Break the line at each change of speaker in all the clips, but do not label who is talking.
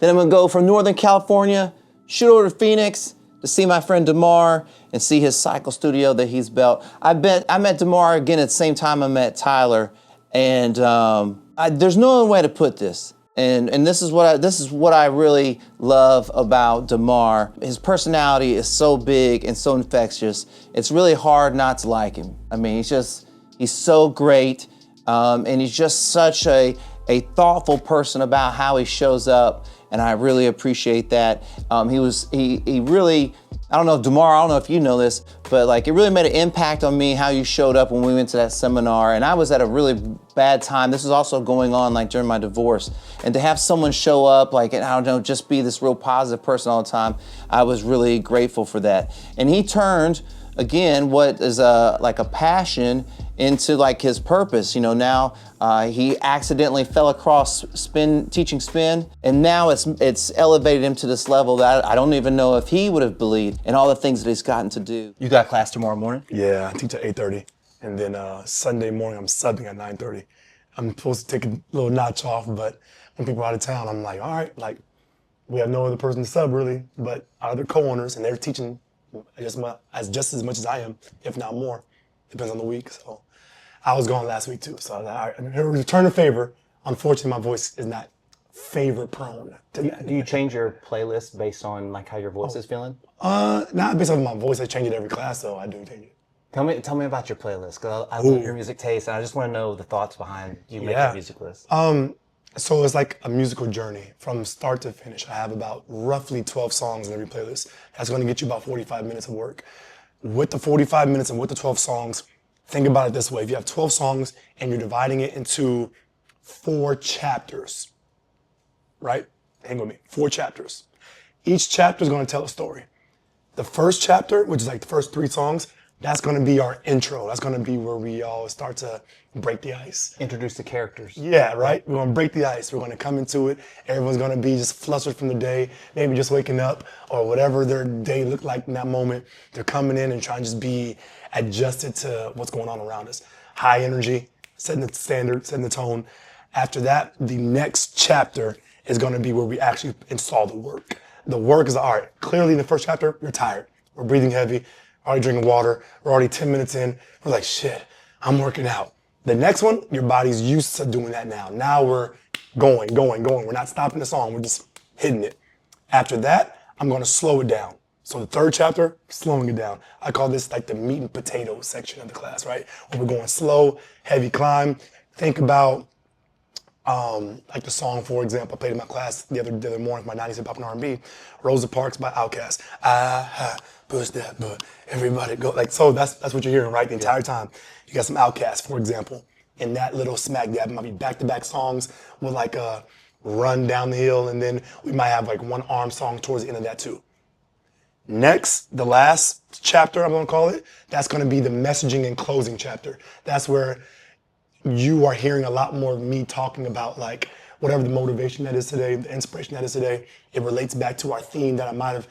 Then I'm gonna go from Northern California, shoot over to Phoenix to see my friend Demar and see his cycle studio that he's built. I met Demar again at the same time I met Tyler, and there's no other way to put this. And this is what I really love about Demar. His personality is so big and so infectious. It's really hard not to like him. I mean, he's so great, and he's just such a thoughtful person about how he shows up, and I really appreciate that. He really, I don't know if Demar, I don't know if you know this, but like it really made an impact on me how you showed up when we went to that seminar, and I was at a really bad time. This was also going on like during my divorce, and to have someone show up like, and I don't know, just be this real positive person all the time, I was really grateful for that. And he turned, again, what is like a passion into like his purpose. You know, now he accidentally fell across teaching spin, and now it's elevated him to this level that I don't even know if he would have believed in all the things that he's gotten to do. You got class tomorrow morning?
Yeah, I teach at 8:30, and then Sunday morning I'm subbing at 9:30. I'm supposed to take a little notch off, but when people are out of town, I'm like, all right, like we have no other person to sub really, but our other co-owners, and they're teaching just as much as I am, if not more. Depends on the week. So I was gone last week too. So I was like, all right, I'm here to return a favor. Unfortunately, my voice is not favor prone.
Do you change your playlist based on like how your voice is feeling?
Not based on my voice. I change it every class, so I do change it.
Tell me about your playlist, because I love your music taste, and I just want to know the thoughts behind you making a music list.
So it's like a musical journey from start to finish. I have about roughly 12 songs in every playlist. That's going to get you about 45 minutes of work. With the 45 minutes and with the 12 songs, think about it this way. If you have 12 songs and you're dividing it into 4 chapters, right? Hang with me, 4 chapters. Each chapter is going to tell a story. The first chapter, which is like the first 3 songs, that's going to be our intro. That's going to be where we all start to break the ice.
Introduce the characters.
Yeah, right? We're going to break the ice. We're going to come into it. Everyone's going to be just flustered from the day, maybe just waking up or whatever their day looked like in that moment. They're coming in and trying to just be adjusted to what's going on around us. High energy, setting the standard, setting the tone. After that, the next chapter is going to be where we actually install the work. The work is, all right, clearly in the first chapter, you're tired. We're breathing heavy. Already drinking water, we're already 10 minutes in. We're like, shit, I'm working out. The next one, your body's used to doing that now. Now we're going. We're not stopping the song, we're just hitting it. After that, I'm gonna slow it down. So the third chapter, slowing it down. I call this like the meat and potatoes section of the class, right? Where we're going slow, heavy climb. Think about like the song, for example, I played in my class the other morning, my 90s hip hop and R&B, Rosa Parks by Outkast. Push that, but everybody go. Like, so that's what you're hearing, right? The entire time. You got some Outkast, for example, in that little smack dab. It might be back-to-back songs with like a run down the hill, and then we might have like one arm song towards the end of that too. Next, the last chapter, I'm gonna call it, that's gonna be the messaging and closing chapter. That's where you are hearing a lot more of me talking about like whatever the motivation that is today, the inspiration that is today. It relates back to our theme that I might have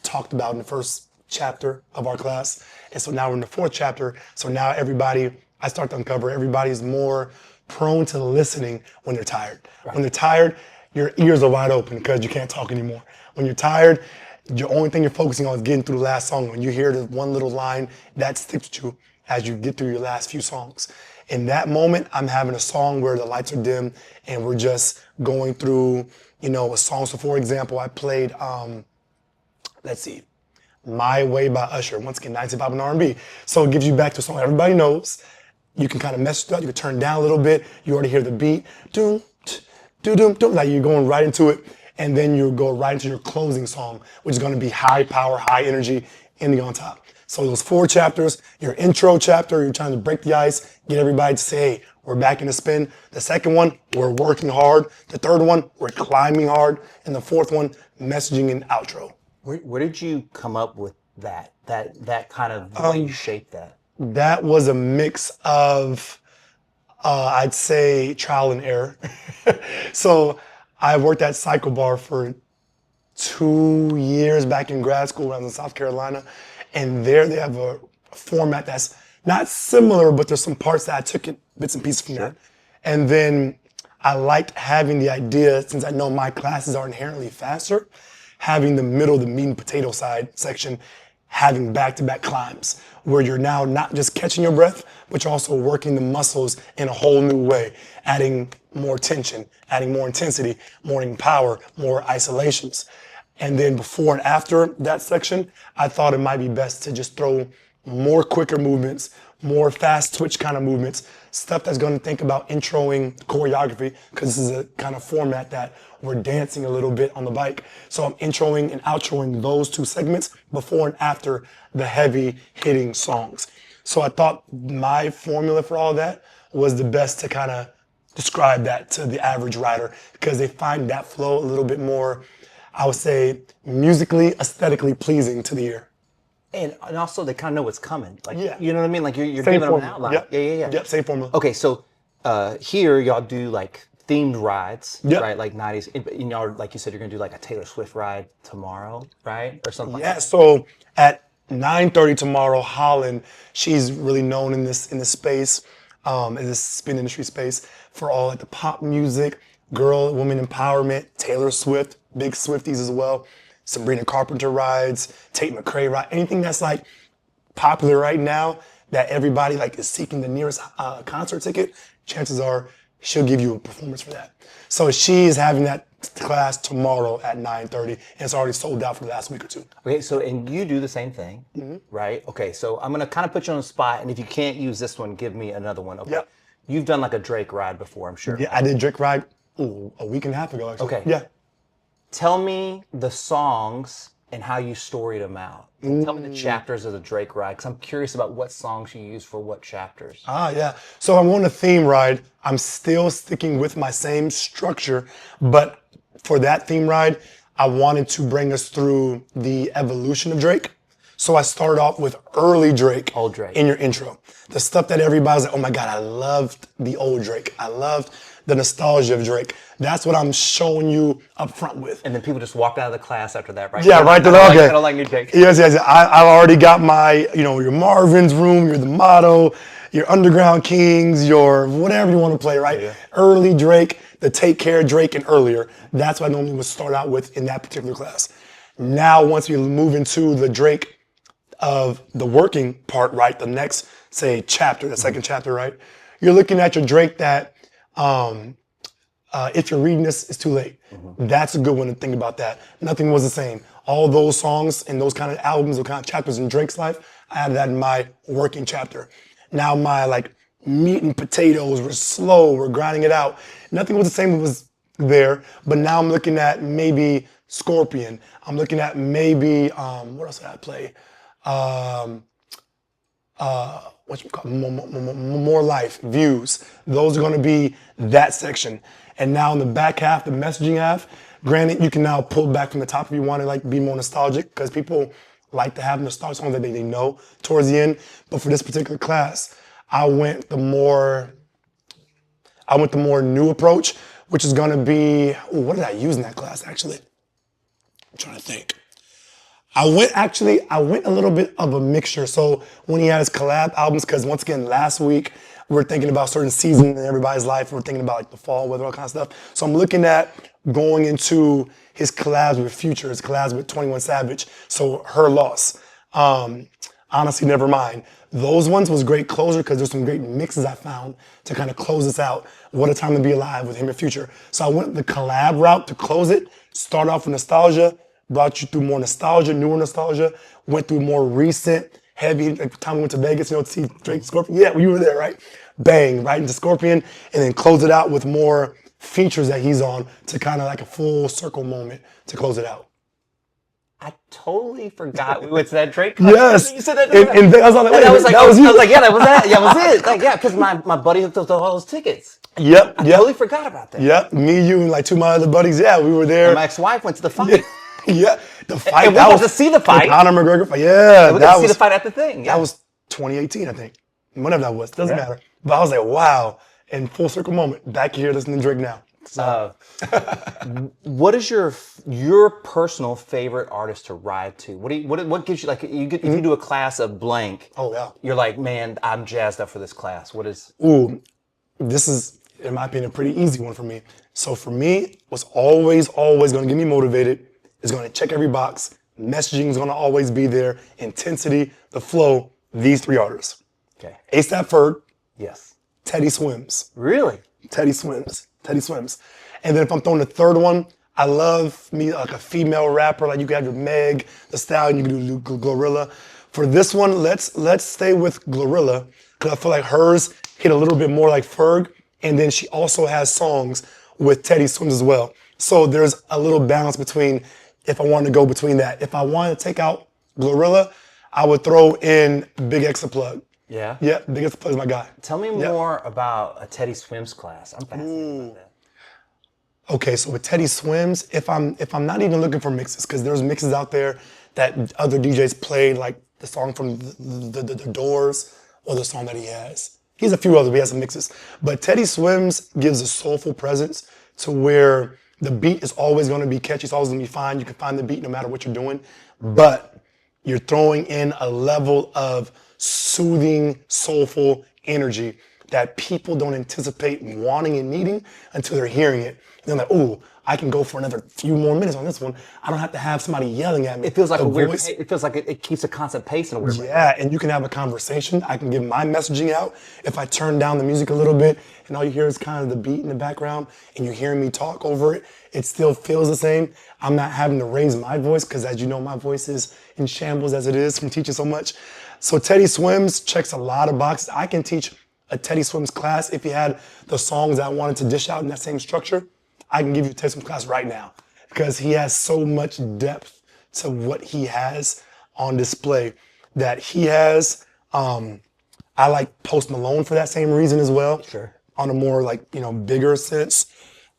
talked about in the first chapter of our class. And so now we're in the 4th chapter. So now I start to uncover everybody's more prone to listening when they're tired. Right. When they're tired, your ears are wide open because you can't talk anymore. When you're tired, the only thing you're focusing on is getting through the last song. When you hear the one little line, that sticks with you as you get through your last few songs. In that moment, I'm having a song where the lights are dim and we're just going through, a song. So for example, I played, let's see, My Way by Usher. Once again, 90s hip hop and R&B. So it gives you back to a song everybody knows. You can kind of mess with that. You can turn down a little bit. You already hear the beat. Doom, doom, doom. Like you're going right into it. And then you go right into your closing song, which is going to be high power, high energy, ending on top. So those 4 chapters, your intro chapter, you're trying to break the ice, get everybody to say, hey, we're back in the spin. The second one, we're working hard. The third one, we're climbing hard. And the 4th one, messaging and outro.
Where did you come up with that kind of, the way you shaped that?
That was a mix of, I'd say, trial and error. So I worked at Cycle Bar for 2 years back in grad school when I was in South Carolina. And there they have a format that's not similar, but there's some parts that I took bits and pieces from that. And then I liked having the idea, since I know my classes are inherently faster, having the middle, the meat and potato side section, having back-to-back climbs, where you're now not just catching your breath, but you're also working the muscles in a whole new way, adding more tension, adding more intensity, more power, more isolations. And then before and after that section, I thought it might be best to just throw more quicker movements, more fast twitch kind of movements, stuff that's going to think about introing choreography, because this is a kind of format that we're dancing a little bit on the bike. So I'm introing and outroing those two segments before and after the heavy hitting songs. So I thought my formula for all that was the best to kind of describe that to the average rider, because they find that flow a little bit more, I would say, musically, aesthetically pleasing to the ear.
And also they kind of know what's coming. Like,
Yeah.
you know what I mean? Like you're
Same
giving them an
formula.
outline.
Yep.
Yeah.
Yep, same formula.
Okay, so here y'all do like themed rides,
Yep.
right? Like 90s. And y'all, like you said, you're gonna do like a Taylor Swift ride tomorrow, right? Or something like
Yeah,
that.
so at 9:30 tomorrow, Holland, she's really known in this space, in this spin industry space, for all like the pop music, woman empowerment, Taylor Swift, big Swifties as well, Sabrina Carpenter rides, Tate McRae ride, anything that's like popular right now that everybody like is seeking the nearest concert ticket, chances are she'll give you a performance for that. So she is having that class tomorrow at 9:30, and it's already sold out for the last week or two.
Okay, so and you do the same thing, right? Okay, so I'm gonna kind of put you on the spot, and if you can't use this one, give me another one. Okay.
Yep.
You've done like a Drake ride before, I'm sure.
Yeah, I did Drake ride a week and a half ago, actually.
Okay.
Yeah.
Tell me the songs and how you storied them out. Tell me the chapters of the Drake ride, because I'm curious about what songs you use for what chapters.
Yeah. So I'm on a theme ride. I'm still sticking with my same structure, but for that theme ride, I wanted to bring us through the evolution of Drake. So I started off with early Drake.
Old Drake.
In your intro. The stuff that everybody's like, oh my God, I loved the old Drake. I loved the nostalgia of Drake. That's what I'm showing you up front with.
And then people just walked out of the class after that, right?
Yeah, right. Okay.
I don't like new Drake.
Yes. I've already got my, your Marvin's Room, your The Motto, your Underground Kings, your whatever you want to play, right?
Yeah.
Early Drake, the Take Care Drake, and earlier. That's what I normally would start out with in that particular class. Now, once we move into the Drake of the working part, right? The next, say, chapter, the second chapter, right? You're looking at your Drake that, if you're reading this, it's too late. That's a good one to think about that. Nothing was the same. All those songs and those kind of albums, those kind of chapters in Drake's life, I have that in my working chapter. Now my like meat and potatoes, we're slow, we're grinding it out. Nothing was the same, it was there, but now I'm looking at maybe Scorpion. I'm looking at maybe, what else did I play? More Life, Views. Those are gonna be that section. And now in the back half, the messaging half, granted, you can now pull back from the top if you want to like be more nostalgic, because people like to have nostalgic songs that they know towards the end. But for this particular class, I went the more new approach, which is gonna be, what did I use in that class actually? I'm trying to think. I went a little bit of a mixture. So when he had his collab albums, because once again, last week, we're thinking about certain seasons in everybody's life. We're thinking about like the fall weather, all kind of stuff. So I'm looking at going into his collabs with Future, his collabs with 21 Savage. So Her Loss, Honestly Never Mind. Those ones was great closure because there's some great mixes I found to kind of close this out. What a Time to Be Alive with him and Future. So I went the collab route to close it, start off with nostalgia, brought you through more nostalgia, newer nostalgia, went through more recent, heavy, like the time we went to Vegas, to see Drake Scorpion. Yeah, you were there, right? Bang, right into Scorpion, and then close it out with more features that he's on to kind of like a full circle moment to close it out.
I totally forgot we went to that Drake
concert. Yes.
You said that.
And I was like, wait, that was you.
I was like, yeah, that was that. Yeah, that was it. Like, yeah, because my buddy hooked up all those tickets.
Yep.
I totally forgot about that.
Yep. Me, you, and like two of my other buddies. Yeah, we were there.
And my ex-wife went to the fight.
Yeah, the fight.
And we got to see the fight.
The Conor McGregor fight. Yeah,
we got to see the fight at the thing. Yeah.
That was 2018, I think. Whenever that was, doesn't matter. But I was like, wow. And full circle moment. Back here listening to Drake now. So.
What is your personal favorite artist to ride to? What gives you like if you do a class of blank?
Oh yeah.
You're like, man, I'm jazzed up for this class. What is?
Ooh, this is in my opinion, a pretty easy one for me. So for me, what's always going to get me motivated is going to check every box. Messaging is going to always be there. Intensity, the flow, these 3 artists.
Okay.
A$AP Ferg,
Yes.
Teddy Swims.
Really?
Teddy Swims. And then if I'm throwing the third one, I love me like a female rapper, like you can have your Meg, the Stallion, you can do Glorilla. For this one, let's stay with Glorilla, because I feel like hers hit a little bit more like Ferg, and then she also has songs with Teddy Swims as well. So there's a little balance between if I want to go between that. If I want to take out Glorilla, I would throw in Big X Plug.
Yeah?
Yeah, Big X Plug is my guy.
Tell me more about a Teddy Swims class. I'm fascinated by that.
Okay, so with Teddy Swims, if I'm not even looking for mixes, because there's mixes out there that other DJs played, like the song from the Doors or the song that he has. He has a few others, he has some mixes. But Teddy Swims gives a soulful presence to where the beat is always going to be catchy, it's always going to be fine. You can find the beat no matter what you're doing, but you're throwing in a level of soothing, soulful energy that people don't anticipate wanting and needing until they're hearing it. And they're like, ooh, I can go for another few more minutes on this one. I don't have to have somebody yelling at me.
It feels like
The
a weird.
voice-
It feels like it keeps a constant pace in a weird way.
Yeah, and you can have a conversation. I can give my messaging out. If I turn down the music a little bit and all you hear is kind of the beat in the background and you're hearing me talk over it, it still feels the same. I'm not having to raise my voice because, as you know, my voice is in shambles as it is from teaching so much. So Teddy Swims checks a lot of boxes. I can teach a Teddy Swims class if he had the songs I wanted to dish out in that same structure. I can give you a Teddy Swims class right now because he has so much depth to what he has on display that he has. I like Post Malone for that same reason as well.
Sure.
On a more bigger sense.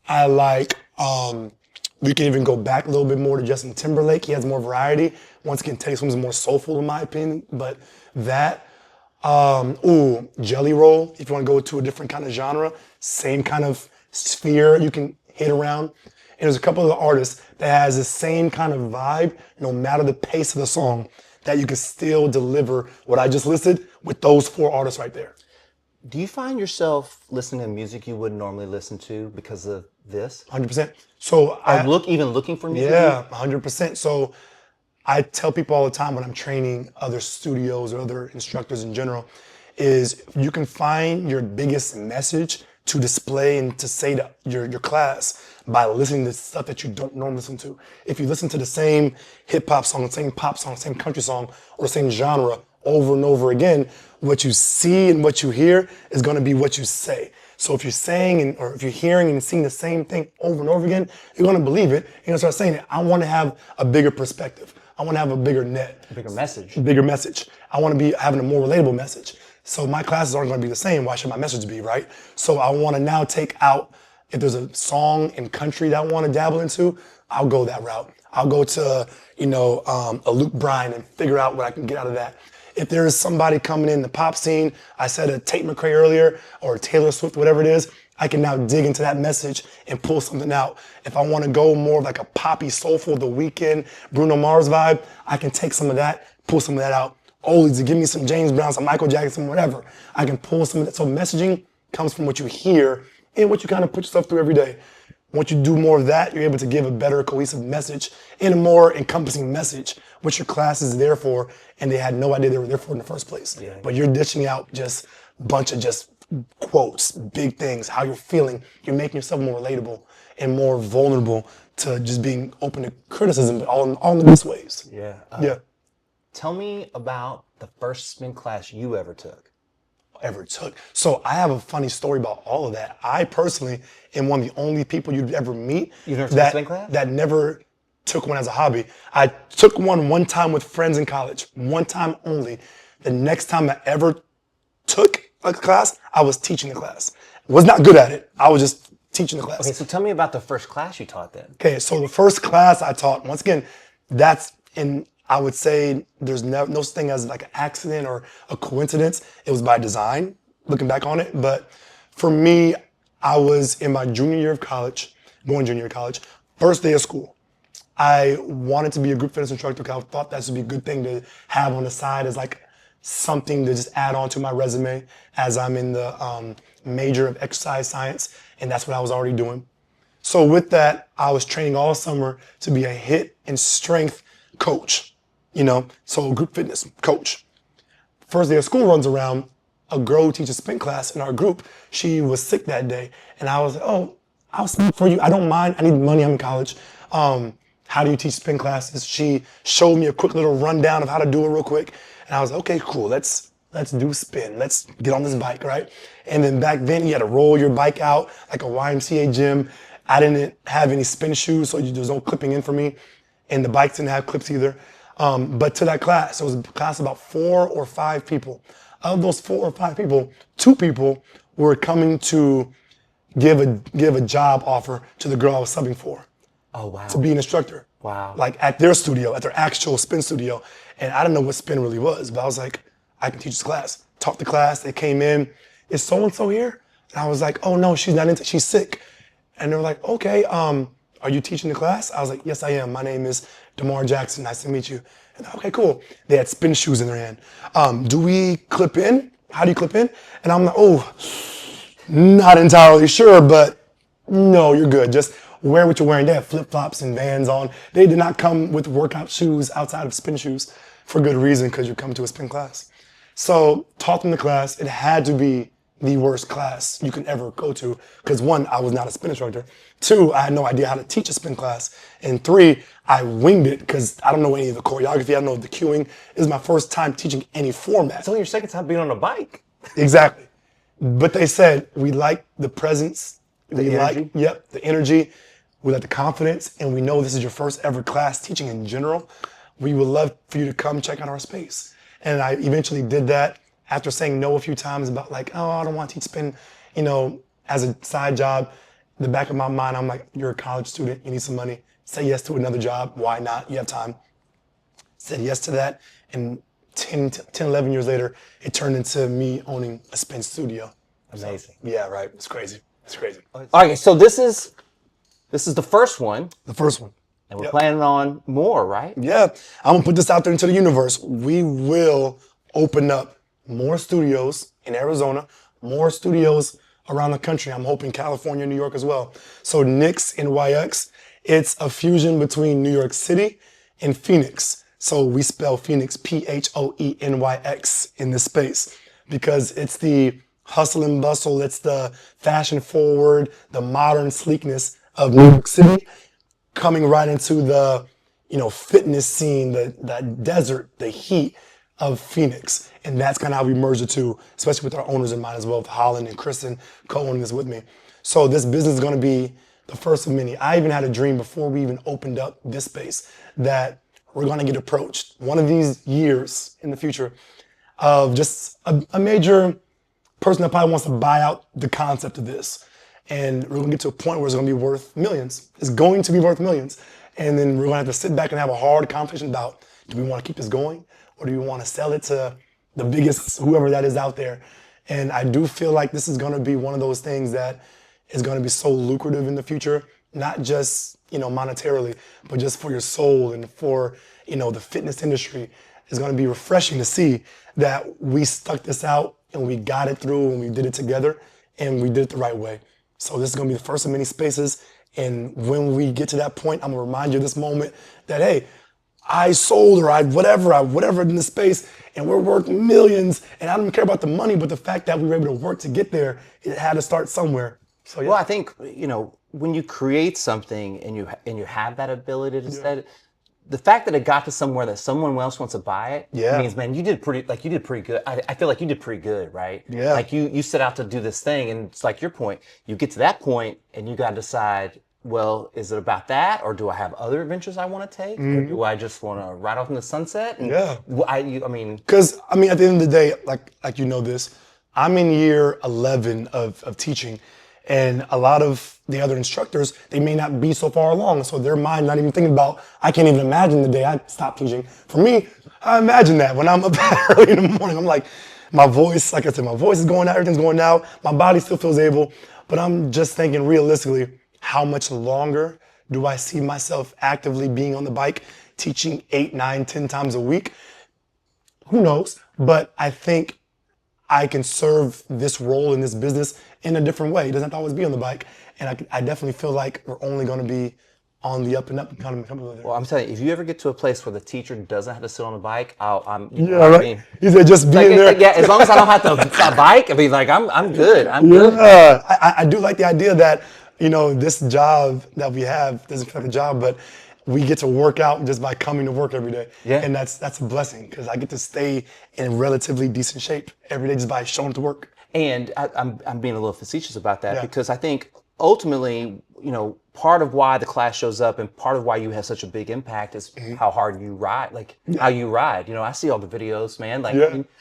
I like, we can even go back a little bit more to Justin Timberlake. He has more variety. Once again, Teddy Swims is more soulful in my opinion, but that, Jelly Roll, if you want to go to a different kind of genre, same kind of sphere you can hit around. And there's a couple of the artists that has the same kind of vibe, no matter the pace of the song, that you can still deliver what I just listed with those 4 artists right there.
Do you find yourself listening to music you wouldn't normally listen to because of this?
100%. So
Even looking for music?
Yeah, 100%. So I tell people all the time when I'm training other studios or other instructors in general, is you can find your biggest message to display and to say to your class by listening to stuff that you don't normally listen to. If you listen to the same hip hop song, the same pop song, the same country song, or the same genre over and over again, what you see and what you hear is going to be what you say. So if you're saying or if you're hearing and seeing the same thing over and over again, you're going to believe it. You're going to start saying it. I want to have a bigger perspective. I want to have a bigger net.
A bigger message.
Bigger message. I want to be having a more relatable message. So my classes aren't going to be the same. Why should my message be, right? So I want to now take out, if there's a song and country that I want to dabble into, I'll go that route. I'll go to, a Luke Bryan and figure out what I can get out of that. If there is somebody coming in the pop scene, I said a Tate McRae earlier, or Taylor Swift, whatever it is, I can now dig into that message and pull something out. If I want to go more of like a poppy, soulful, The Weeknd, Bruno Mars vibe, I can take some of that, pull some of that out. Oldies, give me some James Brown, some Michael Jackson, whatever. I can pull some of that. So messaging comes from what you hear and what you kind of put yourself through every day. Once you do more of that, you're able to give a better cohesive message and a more encompassing message, which your class is there for, and they had no idea they were there for in the first place.
Yeah.
But you're dishing out just a bunch of just quotes, big things, how you're feeling. You're making yourself more relatable and more vulnerable to just being open to criticism, but all in the best ways.
Yeah.
Yeah.
Tell me about the first spin class you ever took.
Ever took. So I have a funny story about all of that. I personally am one of the only people you'd ever meet
You've never taken a spin class?
that never took one as a hobby. I took one time with friends in college, one time only. The next time I ever took a class, I was teaching the class. Was not good at it. I was just teaching the class.
Okay, so tell me about the first class you taught then.
Okay, so the first class I taught, once again, that's in, I would say there's no such thing as like an accident or a coincidence. It was by design, looking back on it. But for me, I was in my junior year of college, first day of school. I wanted to be a group fitness instructor because I thought that would be a good thing to have on the side as like something to just add on to my resume as I'm in the major of exercise science, and that's what I was already doing. So with that, I was training all summer to be a HIIT and strength coach, so group fitness coach. First day of school runs around, a girl who teaches spin class in our group, she was sick that day. And I was like, oh, I'll spin for you. I don't mind. I need money. I'm in college. How do you teach spin classes? She showed me a quick little rundown of how to do it real quick. And I was like, okay, cool. Let's do spin. Let's get on this bike, right? And then back then you had to roll your bike out like a YMCA gym. I didn't have any spin shoes, so there was no clipping in for me. And the bikes didn't have clips either. But to that class, it was a class of about 4 or 5 people. Of those 4 or 5 people, 2 people were coming to give a job offer to the girl I was subbing for.
Oh, wow.
To be an instructor.
Wow.
Like at their studio, at their actual spin studio. And I didn't know what spin really was, but I was like, I can teach this class. Taught the class, they came in, is so-and-so here? And I was like, oh no, she's sick. And they were like, okay, are you teaching the class? I was like, yes, I am. My name is Demar Jackson. Nice to meet you. And okay, cool. They had spin shoes in their hand. Do we clip in? How do you clip in? And I'm like, oh, not entirely sure, but no, you're good. Just wear what you're wearing. They have flip-flops and Vans on. They did not come with workout shoes outside of spin shoes for good reason, because you come to a spin class. So taught them the class. It had to be the worst class you can ever go to, because 1, I was not a spin instructor. 2, I had no idea how to teach a spin class. And 3, I winged it because I don't know any of the choreography. I don't know the cueing. This is my first time teaching any format.
It's only your second time being on a bike.
Exactly. But they said, we like the presence.
The energy?
The energy. We like the confidence. And we know this is your first ever class teaching in general. We would love for you to come check out our space. And I eventually did that after saying no a few times about like, oh, I don't want to teach spin, as a side job. In the back of my mind, I'm like, you're a college student. You need some money. Say yes to another job. Why not? You have time. Said yes to that. And 10, 11 years later, it turned into me owning a spin studio.
Amazing.
So, yeah, right. It's crazy. It's crazy.
All right, so this is the first one,
The first one.
and we're planning on more, right?
Yeah. I'm going to put this out there into the universe. We will open up more studios in Arizona, more studios around the country. I'm hoping California, New York as well. So Nyx NYX, it's a fusion between New York City and Phoenix. So we spell Phoenix Phoenyx in this space because it's the hustle and bustle. It's the fashion forward, the modern sleekness of New York City coming right into the, fitness scene, the desert, the heat of Phoenix. And that's kind of how we merge the two, especially with our owners in mind as well, with Holland and Kristen co-owning this with me. So this business is going to be the first of many. I even had a dream before we even opened up this space that we're going to get approached one of these years in the future of just a major person that probably wants to buy out the concept of this. And we're going to get to a point where it's going to be worth millions. It's going to be worth millions. And then we're going to have to sit back and have a hard conversation about, do we want to keep this going? Or do we want to sell it to the biggest, whoever that is out there? And I do feel like this is going to be one of those things that is going to be so lucrative in the future, not just, monetarily, but just for your soul and for, the fitness industry. It's going to be refreshing to see that we stuck this out and we got it through and we did it together and we did it the right way. So this is going to be the first of many spaces. And when we get to that point, I'm going to remind you of this moment that, hey, I sold or I whatever in this space, and we're worth millions, and I don't care about the money, but the fact that we were able to work to get there, it had to start somewhere. So yeah.
Well, I think, when you create something and you have that ability to set it, the fact that it got to somewhere that someone else wants to buy it means, man, you did pretty good. I feel like you did pretty good, right?
Yeah.
Like you set out to do this thing, and it's like your point. You get to that point, and you got to decide, well, is it about that, or do I have other adventures I want to take, or do I just want to ride off in the sunset? And
because at the end of the day, like this, I'm in year 11 of teaching, and a lot of the other instructors, they may not be so far along, so their mind not even thinking about. I can't even imagine the day I stop teaching. For me, I imagine that when I'm up early in the morning, I'm like, my voice, like I said, my voice is going out, everything's going out, my body still feels able, but I'm just thinking realistically, how much longer do I see myself actively being on the bike, teaching 8, 9, 10 times a week? Who knows? But I think I can serve this role in this business in a different way. It doesn't have to always be on the bike. And I definitely feel like we're only going to be on the up and up. Kind of.
Well, I'm telling you, if you ever get to a place where the teacher doesn't have to sit on the bike,
Right. He said just being there.
Yeah, as long as I don't have to bike, I mean, like I'm good. I'm good.
I do like the idea that, this job that we have doesn't feel like a job, but we get to work out just by coming to work every day.
Yeah.
And that's a blessing because I get to stay in relatively decent shape every day just by showing up to work.
And I'm being a little facetious about that because I think ultimately, part of why the class shows up and part of why you have such a big impact is how hard you ride, how you ride. I see all the videos, man.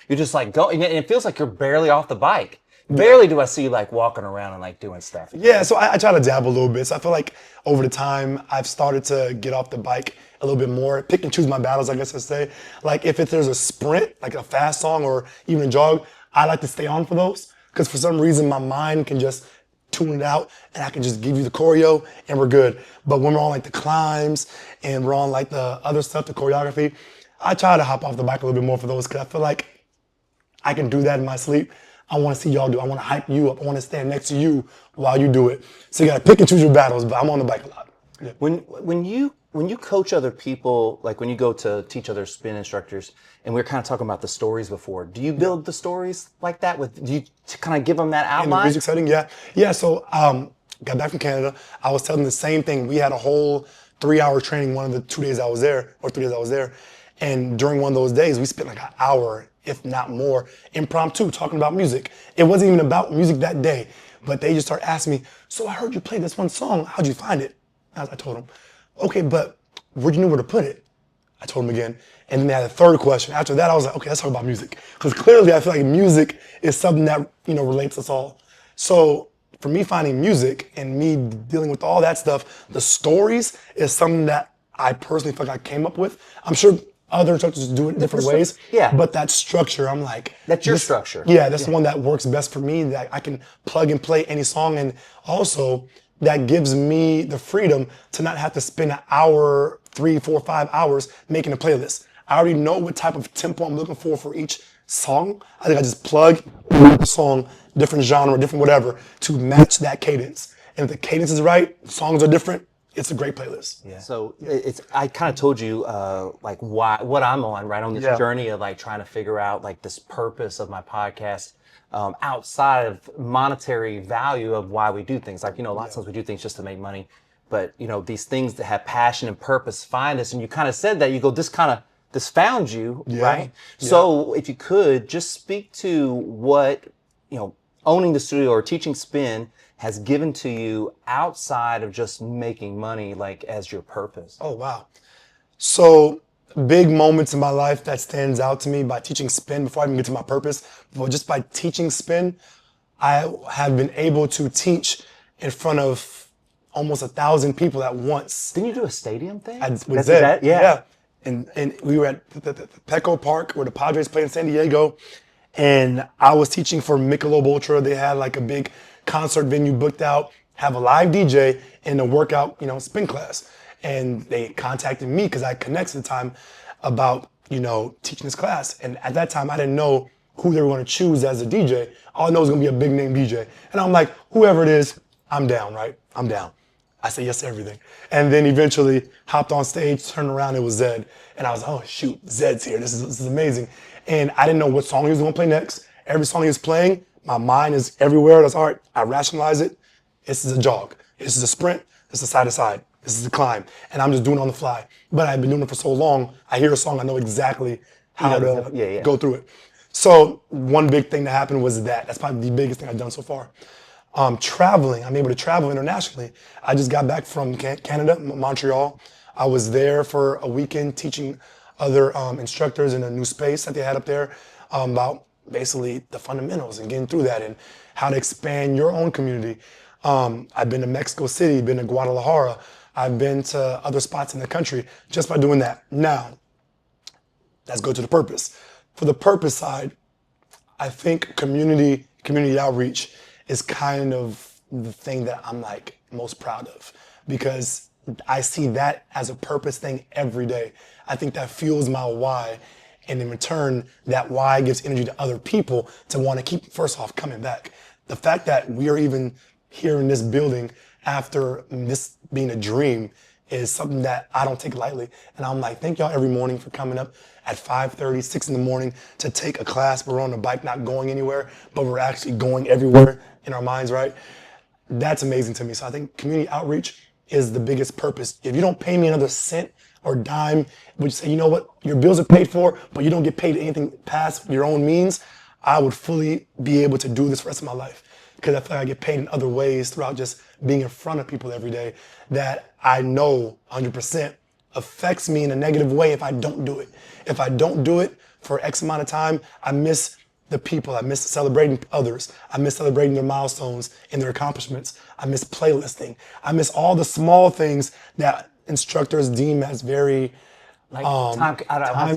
You're just like going, and it feels like you're barely off the bike. Barely do I see you like walking around and like doing stuff.
Yeah, so I try to dabble a little bit. So I feel like over the time I've started to get off the bike a little bit more, pick and choose my battles, I guess I'd say. Like if there's a sprint, like a fast song or even a jog, I like to stay on for those because for some reason my mind can just tune it out and I can just give you the choreo and we're good. But when we're on like the climbs and we're on like the other stuff, the choreography, I try to hop off the bike a little bit more for those because I feel like I can do that in my sleep. I want to see y'all do. I want to hype you up. I want to stand next to you while you do it. So you got to pick and choose your battles, but I'm on the bike a lot. Yeah.
When you coach other people, like when you go to teach other spin instructors, and we were kind of talking about the stories before, do you build the stories like that? Do you kind of give them that outline?
In the music setting, yeah. Yeah, so got back from Canada. I was telling them the same thing. We had a whole 3-hour training one of the 2 days I was there, or 3 days I was there. And during one of those days, we spent like an hour, if not more, impromptu, talking about music. It wasn't even about music that day, but they just started asking me, so I heard you play this one song, how'd you find it? I told them, okay, but where'd you know where to put it? I told them again. And then they had a third question. After that, I was like, okay, let's talk about music. Because clearly I feel like music is something that, relates us all. So for me finding music and me dealing with all that stuff, the stories is something that I personally feel like I came up with. I'm sure other instructors do it in different ways.
Yeah.
But that structure, I'm like.
That's your structure.
Yeah, that's the one that works best for me, that I can plug and play any song. And also, that gives me the freedom to not have to spend an hour, 3, 4, 5 hours making a playlist. I already know what type of tempo I'm looking for each song. I think I just plug the song, different genre, different whatever, to match that cadence. And if the cadence is right, the songs are different, it's a great playlist.
Yeah. So I kind of told you what I'm on, right, on this journey of like trying to figure out like this purpose of my podcast outside of monetary value of why we do things. Like, a lot of times we do things just to make money, but these things that have passion and purpose find us. And you kind of said that, you go, this found you, right? Yeah. So if you could just speak to what, owning the studio or teaching spin has given to you outside of just making money, like as your purpose.
Oh, wow. So big moments in my life that stands out to me by teaching spin before I even get to my purpose. But just by teaching spin, I have been able to teach in front of almost 1,000 people at once.
Didn't you do a stadium thing?
I was there. Yeah. And we were at the Petco Park where the Padres played in San Diego. And I was teaching for Michelob Ultra. They had like a big concert venue booked out, have a live DJ and a workout, spin class. And they contacted me because I connected at the time about, teaching this class. And at that time, I didn't know who they were going to choose as a DJ. All I know is going to be a big name DJ. And I'm like, whoever it is, I'm down, right? I'm down. I said yes to everything. And then eventually hopped on stage, turned around, it was Zed. And I was, oh shoot, Zed's here. This is amazing. And I didn't know what song he was going to play next. Every song he was playing, my mind is everywhere. That's all right. I rationalize it. This is a jog. This is a sprint. This is a side to side. This is a climb. And I'm just doing it on the fly. But I've been doing it for so long. I hear a song. I know exactly how to go through it. So one big thing that happened was that. That's probably the biggest thing I've done so far. Traveling. I'm able to travel internationally. I just got back from Canada, Montreal. I was there for a weekend teaching other instructors in a new space that they had up there about basically the fundamentals and getting through that and how to expand your own community. I've been to Mexico City, been to Guadalajara. I've been to other spots in the country just by doing that. Now, let's go to the purpose. For the purpose side, I think community outreach is kind of the thing that I'm like most proud of because I see that as a purpose thing every day. I think that fuels my why. And in return, that why gives energy to other people to want to keep, first off, coming back. The fact that we are even here in this building after this being a dream is something that I don't take lightly. And I'm like, thank y'all every morning for coming up at 5:30, 6 in the morning to take a class. We're on a bike, not going anywhere, but we're actually going everywhere in our minds, right? That's amazing to me. So I think community outreach is the biggest purpose. If you don't pay me another cent or dime, would you say, you know what, your bills are paid for, but you don't get paid anything past your own means, I would fully be able to do this for the rest of my life. Because I feel like I get paid in other ways throughout just being in front of people every day that I know 100% affects me in a negative way if I don't do it. If I don't do it for X amount of time, I miss the people. I miss celebrating others. I miss celebrating their milestones and their accomplishments. I miss playlisting. I miss all the small things that instructors deem as very
like time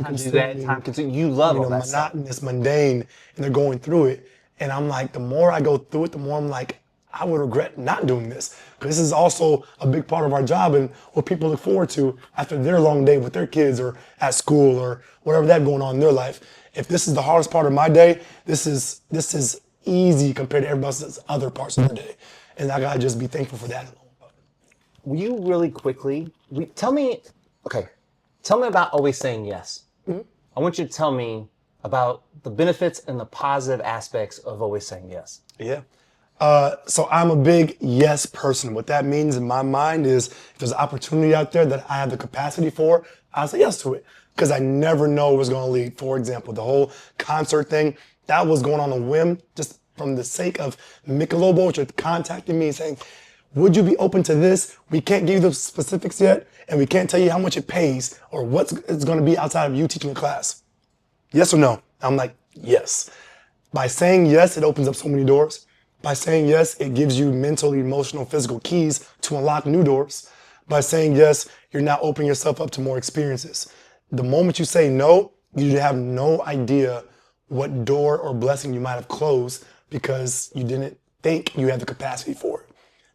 consuming. Time consuming. You love all that
monotonous, mundane, and they're going through it. And I'm like, the more I go through it, the more I'm like, I would regret not doing this. Because this is also a big part of our job and what people look forward to after their long day with their kids or at school or whatever that's going on in their life. If this is the hardest part of my day, this is easy compared to everybody else's other parts of their day. And I gotta just be thankful for that.
Will you really quickly, tell me about always saying yes. Mm-hmm. I want you to tell me about the benefits and the positive aspects of always saying yes.
Yeah. So I'm a big yes person. What that means in my mind is if there's an opportunity out there that I have the capacity for, I'll say yes to it. Because I never know what's going to lead. For example, the whole concert thing, that was going on a whim, just from the sake of Michelob Ultra contacting me saying, would you be open to this? We can't give you the specifics yet, and we can't tell you how much it pays or what it's going to be outside of you teaching a class. Yes or no? I'm like, yes. By saying yes, it opens up so many doors. By saying yes, it gives you mental, emotional, physical keys to unlock new doors. By saying yes, you're now opening yourself up to more experiences. The moment you say no, you have no idea what door or blessing you might have closed because you didn't think you had the capacity for it.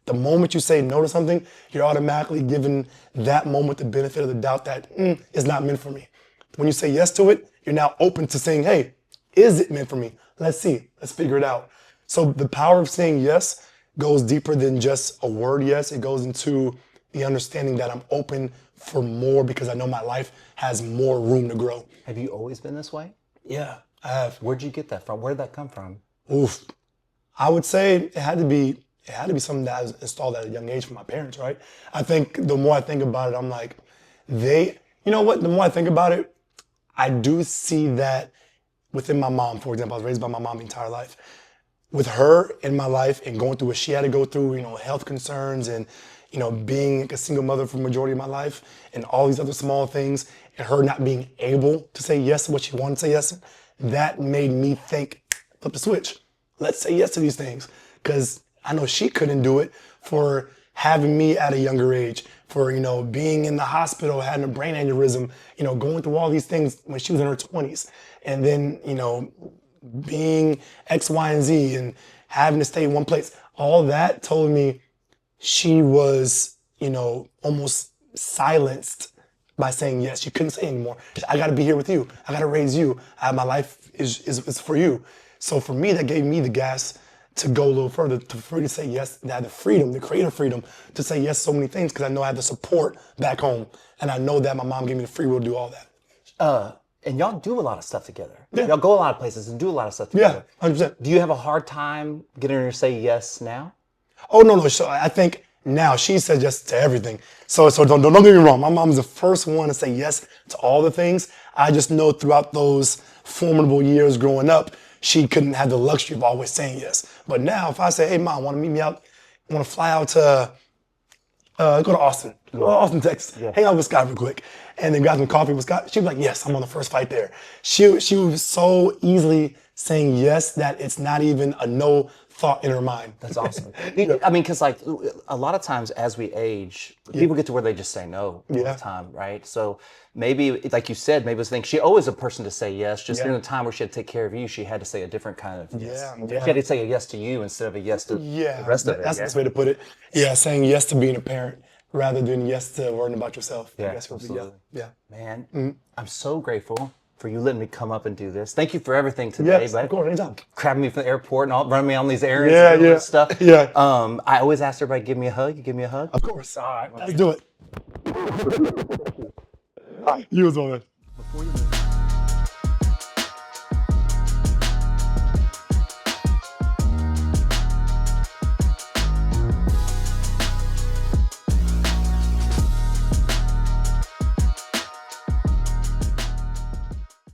The moment you say no to something, you're automatically giving that moment the benefit of the doubt that it's not meant for me. When you say yes to it, you're now open to saying, hey, is it meant for me? Let's see. Let's figure it out. So the power of saying yes goes deeper than just a word yes. It goes into the understanding that I'm open for more because I know my life has more room to grow.
Have you always been this way?
Yeah, I have.
Where'd you get that from? Where'd that come from?
Oof. I would say it had to be something that was installed at a young age from my parents, right? I think the more I think about it, I'm like, you know what? The more I think about it, I do see that within my mom, for example. I was raised by my mom the entire life. With her in my life and going through what she had to go through, health concerns and, being a single mother for the majority of my life and all these other small things and her not being able to say yes to what she wanted to say yes to, that made me think, flip the switch. Let's say yes to these things. Because I know she couldn't do it for having me at a younger age, for, being in the hospital, having a brain aneurysm, going through all these things when she was in her 20s. And then, being X, Y, and Z and having to stay in one place. All that told me she was, almost silenced by saying yes. She couldn't say anymore. I got to be here with you. I got to raise you. My life is for you. So for me, that gave me the gas to go a little further, to say yes, to have the freedom, the creative freedom to say yes to so many things because I know I have the support back home. And I know that my mom gave me the free will to do all that.
And y'all do a lot of stuff together.
Yeah.
Y'all go a lot of places and do a lot of stuff together.
Yeah, 100%.
Do you have a hard time getting her to say yes now?
Oh, no. So I think now she says yes to everything. So don't get me wrong. My mom's the first one to say yes to all the things. I just know throughout those formidable years growing up, she couldn't have the luxury of always saying yes. But now if I say, hey, Mom, want to meet me out? Want to fly out to, go to Austin. Go to Austin, Texas. Yeah. Hang out with Scott real quick. And then grab some coffee with Scott. She'd be like, yes, I'm on the first flight there. She was so easily saying yes that it's not even a no thought in her mind.
That's awesome. I mean, because like a lot of times as we age, people get to where they just say no all the time, right? So maybe, like you said, maybe it was she always a person to say yes. Just during the time where she had to take care of you, she had to say a different kind of yes. She had to say a yes to you instead of a yes to the rest of it.
That's the best way to put it. Yeah, saying yes to being a parent rather than yes to worrying about yourself.
Yeah,
I guess
absolutely.
Yeah.
Man, I'm so grateful for you letting me come up and do this. Thank you for everything today.
Yes, of course, anytime.
Grabbing me from the airport and running me on these errands
Yeah,
and all
yeah,
this stuff.
yeah.
I always ask everybody, give me a hug. You give me a hug?
Of course. All right, let's do it. All right, you as well, man.